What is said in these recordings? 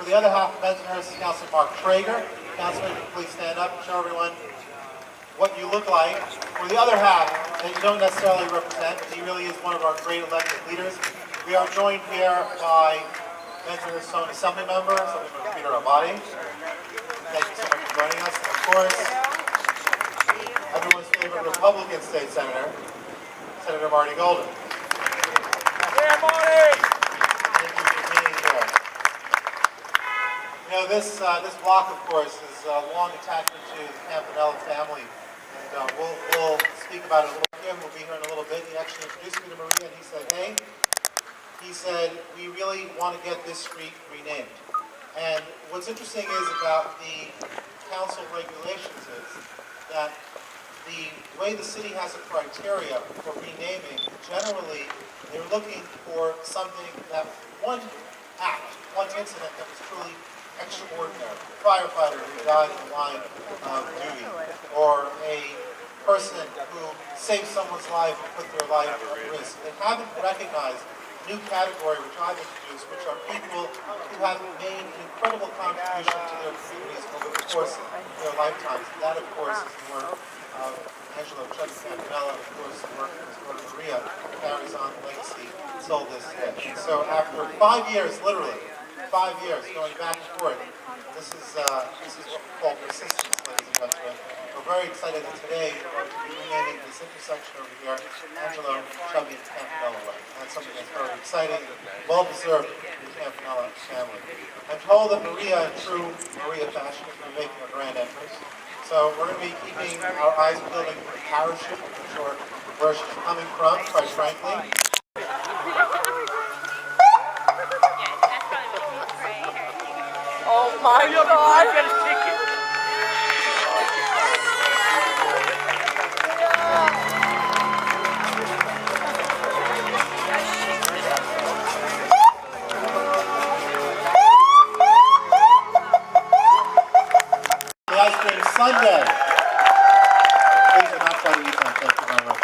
For the other half of Bensonhurst is Councilman Mark Treyga. Councilman, please stand up and show everyone what you look like. For the other half that you don't necessarily represent, he really is one of our great elected leaders. We are joined here by Bensonhurst's own Assembly member, Marty. Thank you so much for joining us. And of course, everyone's favorite Republican state senator, Senator Marty Coulton. Yeah, Marty! Thank you for being here. You know, this block, of course, is a long attachment to the Campanella family, and we'll speak about it a little bit. We'll be here in a little bit. He actually introduced me to Maria, and he said, hey, we really want to get this street renamed. And what's interesting is about the council regulations is that the way the city has a criteria for renaming, generally they're looking for something that one act, one incident that was truly extraordinary. A firefighter who died in the line of duty, or a person who saved someone's life and put their life at risk. They haven't recognized a new category which I've introduced, which are people who have made an incredible contribution to their communities over the course of their lifetimes. That, of course, is the work of Angelo, CHUBBY, Campanella, of course, the work of his daughter Maria, who carries on the legacy until this day. So after 5 years, literally, 5 years going back and forth, this is what we call persistence, ladies and gentlemen. We're very excited that today we're going to be renaming this intersection over here, Angelo, CHUBBY, Campanella Way. That's something that's very exciting, well-deserved in the Campanella family. I'm told that Maria, in true Maria fashion, is going to be making a grand entrance. So we're going to be keeping our eyes peeled for the parachute, for sure, where she's coming from, quite frankly. Oh my God! The ice cream sundae. Please do not try to eat them. Thank you very much.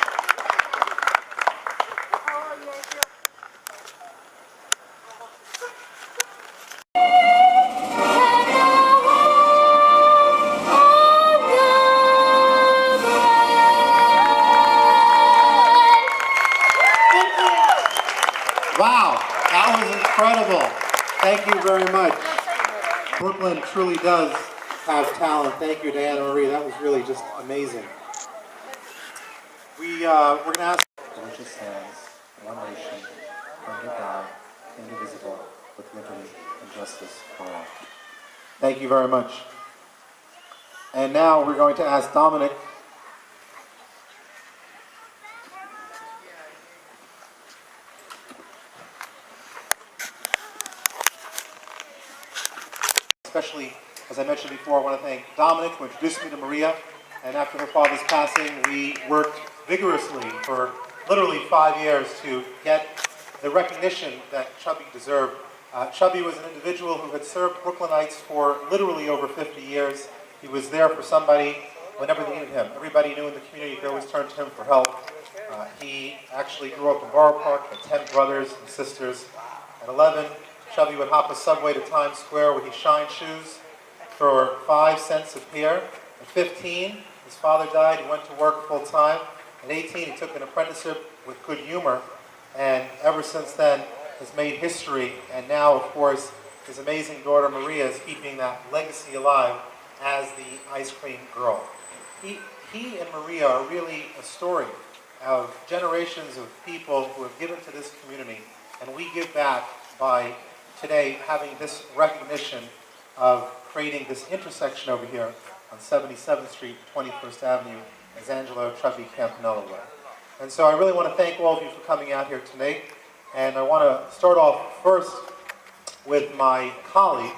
Wow, that was incredible. Thank you very much. Brooklyn truly does have talent. Thank you, Diana Marie. That was really just amazing. We're going to ask. Delicious hands, one nation, under God, indivisible, with liberty and justice for all. Thank you very much. And now we're going to ask Dominic. Especially, as I mentioned before, I want to thank Dominic, who introduced me to Maria. And after her father's passing, we worked vigorously for literally 5 years to get the recognition that CHUBBY deserved. CHUBBY was an individual who had served Brooklynites for literally over 50 years. He was there for somebody whenever they needed him. Everybody knew in the community could always turn to him for help. He actually grew up in Borough Park, had 10 brothers and sisters. At 11, CHUBBY would hop a subway to Times Square where he shined shoes for 5 cents a pair. At 15, his father died. He went to work full time. At 18, he took an apprenticeship with good humor, and ever since then has made history. And now, of course, his amazing daughter Maria is keeping that legacy alive as the ice cream girl. He and Maria are really a story of generations of people who have given to this community, and we give back by today having this recognition of creating this intersection over here on 77th Street, 21st Avenue, as Angelo, CHUBBY, Campanella Way. And so I really want to thank all of you for coming out here tonight. And I want to start off first with my colleague,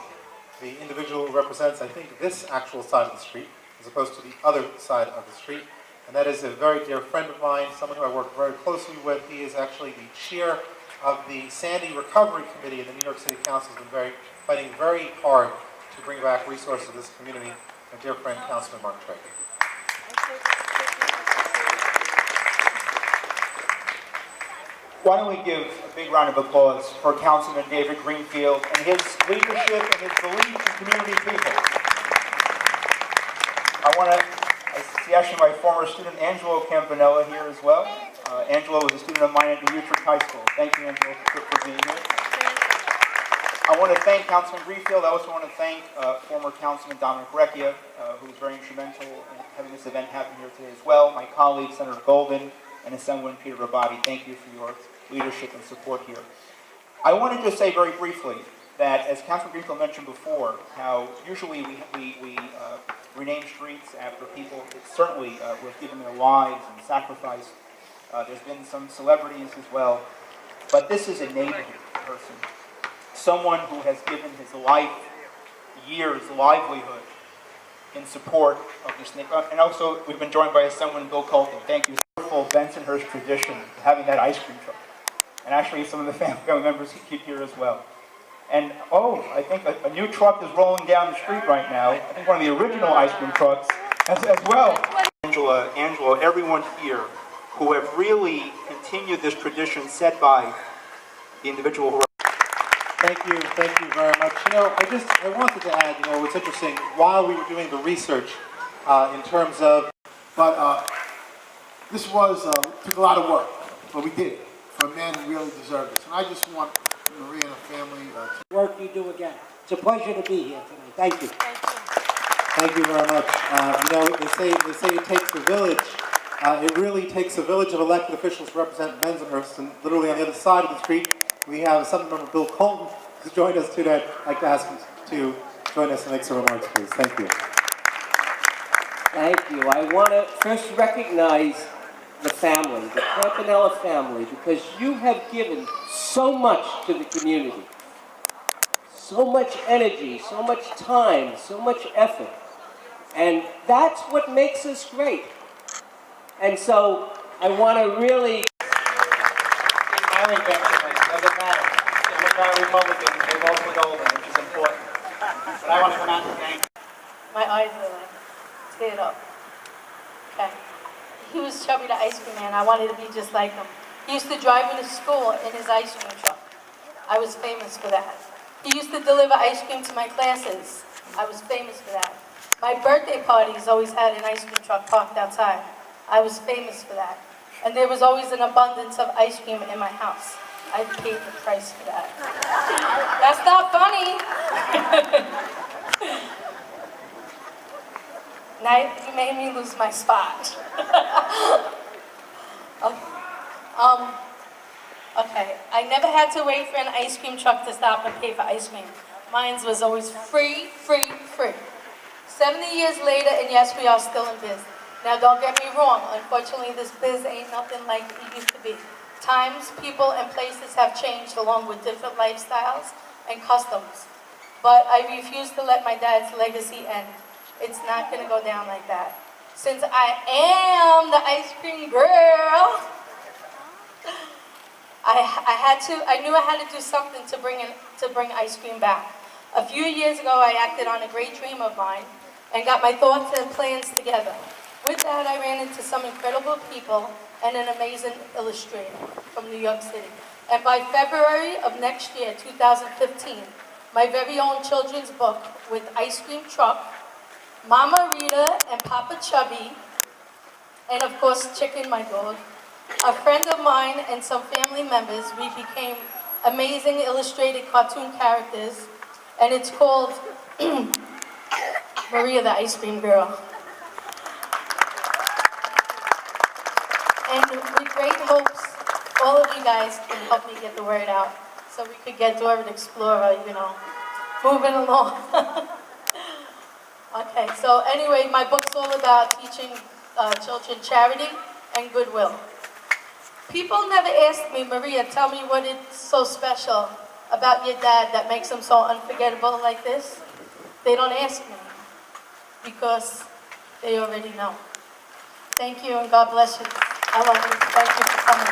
the individual who represents, I think, this actual side of the street, as opposed to the other side of the street. And that is a very dear friend of mine, someone who I work very closely with. He is actually the chair of the Sandy Recovery Committee in the New York City Council. Has been fighting very hard to bring back resources to this community. My dear friend, Councilman Mark Treyga. Why don't we give a big round of applause for Councilman David Greenfield and his leadership and his belief in community people. I see actually my former student Angelo Campanella here as well. Angelo was a student of mine at New Utrecht High School. Thank you, Angelo, for being here. I want to thank Councilman Greenfield. I also want to thank former Councilman Dominic Recchia, who was very instrumental in having this event happen here today as well. My colleague, Senator Golden, and Assemblyman Peter Rabati, thank you for your leadership and support here. I want to just say very briefly that, as Councilman Greenfield mentioned before, how usually we rename streets after people that certainly who have given their lives and sacrificed. There's been some celebrities as well, but this is a neighborhood person, someone who has given his life, years, livelihood in support of this neighborhood. And also, we've been joined by Assemblyman Bill Coulton. Thank you. Wonderful Bensonhurst tradition, having that ice cream truck. And actually, some of the family members keep here as well. And, oh, I think a new truck is rolling down the street right now. I think one of the original ice cream trucks as well. Angelo, everyone here who have really continued this tradition set by the individual who... Thank you very much. You know, I wanted to add, you know, what's interesting, while we were doing the research in terms of... But this took a lot of work, but we did it for a man who really deserved this. And I just want Maria and her family to... Work you do again. It's a pleasure to be here today. Thank you. Thank you very much. You know, they say it takes a village. It really takes a village of elected officials to represent Bensonhurst, and literally on the other side of the street, we have Assemblyman Bill Coulton, who's joined us today. I'd like to ask him to join us and make some remarks, please. Thank you. Thank you. I want to first recognize the family, the Campanella family, because you have given so much to the community. So much energy, so much time, so much effort. And that's what makes us great. And so I want to really... Doesn't matter. Democrat, Republican, they vote for Golden, which is important. But I want to come out and thank... My eyes are like teared up. Okay. He was Chubby the ice cream man. I wanted to be just like him. He used to drive me to school in his ice cream truck. I was famous for that. He used to deliver ice cream to my classes. I was famous for that. My birthday parties always had an ice cream truck parked outside. I was famous for that. And there was always an abundance of ice cream in my house. I paid the price for that. That's not funny. Now you made me lose my spot. Okay, I never had to wait for an ice cream truck to stop and pay for ice cream. Mine was always free, free, free. 70 years later, and yes, we are still in biz. Now, don't get me wrong. Unfortunately, this biz ain't nothing like it used to be. Times, people, and places have changed along with different lifestyles and customs. But I refuse to let my dad's legacy end. It's not going to go down like that. Since I am the ice cream girl, I knew I had to do something to bring ice cream back. A few years ago, I acted on a great dream of mine and got my thoughts and plans together. With that, I ran into some incredible people and an amazing illustrator from New York City. And by February of next year, 2015, my very own children's book with Ice Cream Truck, Mama Rita and Papa Chubby, and of course Chicken, my dog, a friend of mine and some family members, we became amazing illustrated cartoon characters, and it's called Maria the Ice Cream Girl. And with great hopes, all of you guys can help me get the word out so we could get Dora the Explorer, you know, moving along. Okay, so anyway, my book's all about teaching children charity and goodwill. People never ask me, Maria, tell me what is so special about your dad that makes him so unforgettable like this. They don't ask me because they already know. Thank you and God bless you. I love you. Thank you for coming.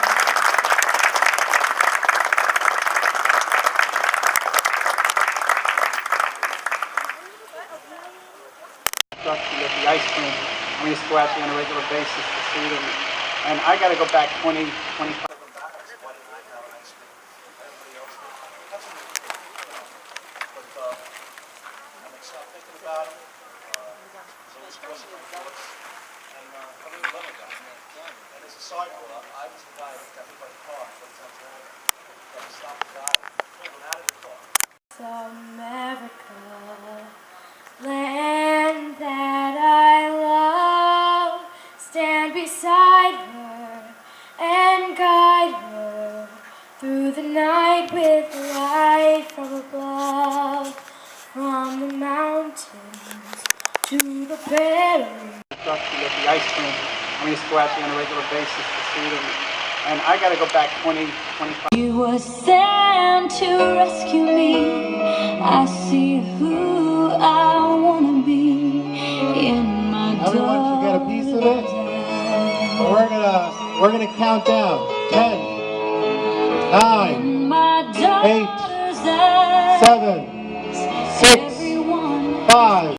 To get the ice cream. We used to go out there on a regular basis to see them. And I got to go back 25. sidewalk. I was the guy that got my car. That stopped the guy, pulled him out of the car. America, land that I love, stand beside her and guide her through the night with light from above, from the mountains to the prairie. At the ice cream. I used to go out there on a regular basis to see them. And I got to go back 25. You were sent to rescue me. I see who I want to be in my Everyone should get a piece of it. We're gonna count down. 10, 9, 8, 7, 6, 5.